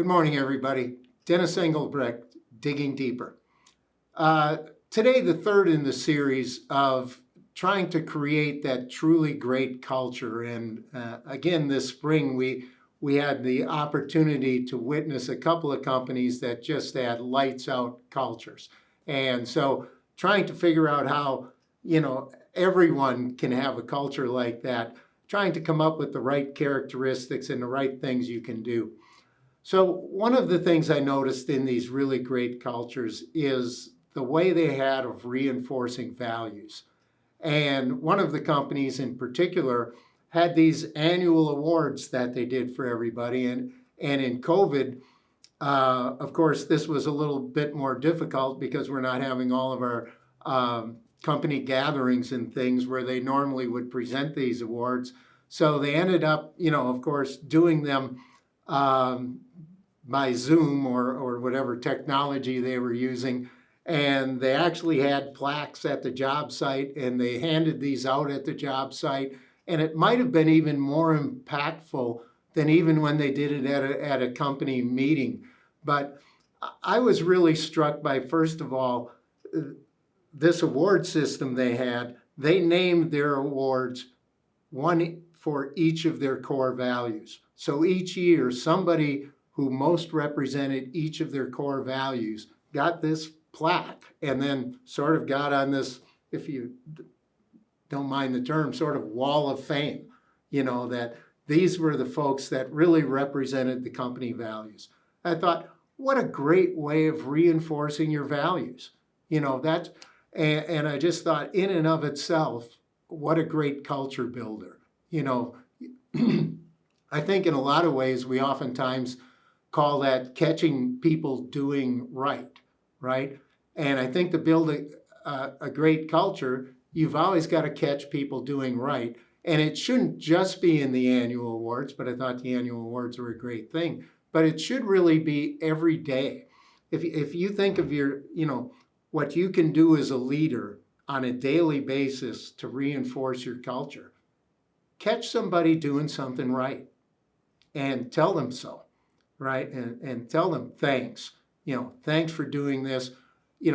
Good morning, everybody. Dennis Engelbrecht, Digging Deeper. Today, the third in the series of trying to create that truly great culture. And again, this spring, we had the opportunity to witness a couple of companies that just had lights out cultures. And so trying to figure out how, everyone can have a culture like that, trying to come up with the right characteristics and the right things you can do. So one of the things I noticed in these really great cultures is the way they had of reinforcing values. And one of the companies in particular had these annual awards that they did for everybody. And in COVID, of course, this was a little bit more difficult because we're not having all of our company gatherings and things where they normally would present these awards. So they ended up, of course, doing them by Zoom or whatever technology they were using. And they actually had plaques at the job site, and they handed these out at the job site. And it might have been even more impactful than even when they did it at a company meeting. But I was really struck by, first of all, this award system they had. They named their awards one for each of their core values. So each year, somebody who most represented each of their core values got this plaque and then sort of got on this, if you don't mind the term, sort of wall of fame, that these were the folks that really represented the company values. I thought, what a great way of reinforcing your values. And I just thought in and of itself, what a great culture builder. I think in a lot of ways, we oftentimes call that catching people doing right? And I think to build a great culture, you've always got to catch people doing right. And it shouldn't just be in the annual awards, but I thought the annual awards were a great thing. But it should really be every day. If you think of what you can do as a leader on a daily basis to reinforce your culture, catch somebody doing something right and tell them so. Right? And tell them thanks. Thanks for doing this. You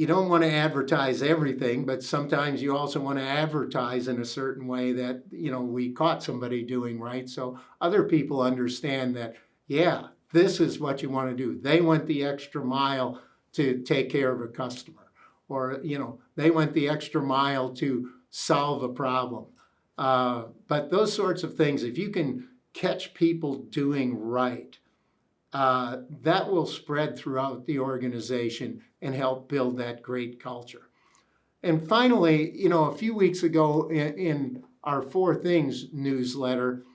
don't want to advertise everything, but sometimes you also want to advertise in a certain way that, we caught somebody doing right. So other people understand that, yeah, this is what you want to do. They went the extra mile to take care of a customer, or, they went the extra mile to solve a problem. But those sorts of things, if you can catch people doing right, that will spread throughout the organization and help build that great culture. And finally, a few weeks ago in our 4 Things newsletter,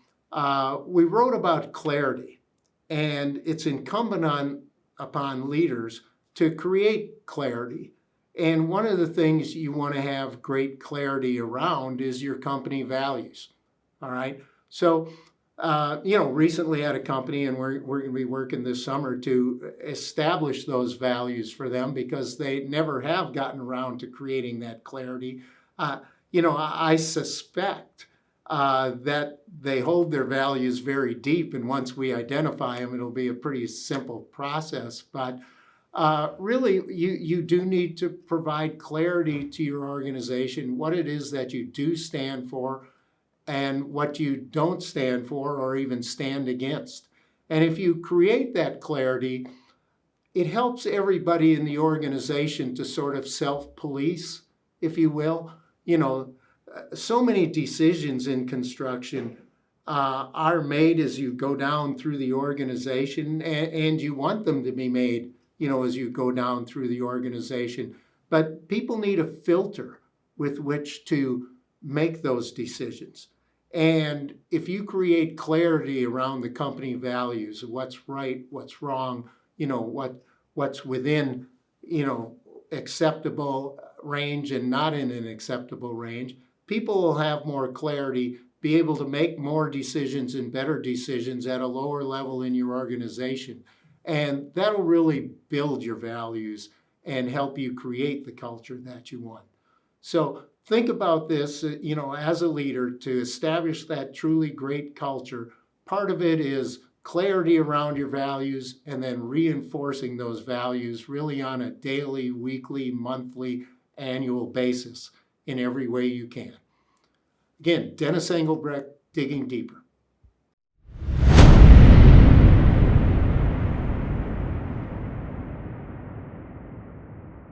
we wrote about clarity. And it's incumbent upon leaders to create clarity. And one of the things you want to have great clarity around is your company values. All right. So recently had a company, and we're going to be working this summer to establish those values for them because they never have gotten around to creating that clarity. I suspect that they hold their values very deep, and once we identify them, it'll be a pretty simple process. But really, you do need to provide clarity to your organization, what it is that you do stand for, and what you don't stand for or even stand against. And if you create that clarity, it helps everybody in the organization to sort of self-police, if you will. So many decisions in construction are made as you go down through the organization, and you want them to be made, as you go down through the organization. But people need a filter with which to make those decisions. And if you create clarity around the company values, what's right, what's wrong, what's within, acceptable range and not in an acceptable range, people will have more clarity, be able to make more decisions and better decisions at a lower level in your organization. And that'll really build your values and help you create the culture that you want. So think about this, as a leader, to establish that truly great culture. Part of it is clarity around your values, and then reinforcing those values really on a daily, weekly, monthly, annual basis in every way you can. Again, Dennis Engelbrecht, Digging Deeper.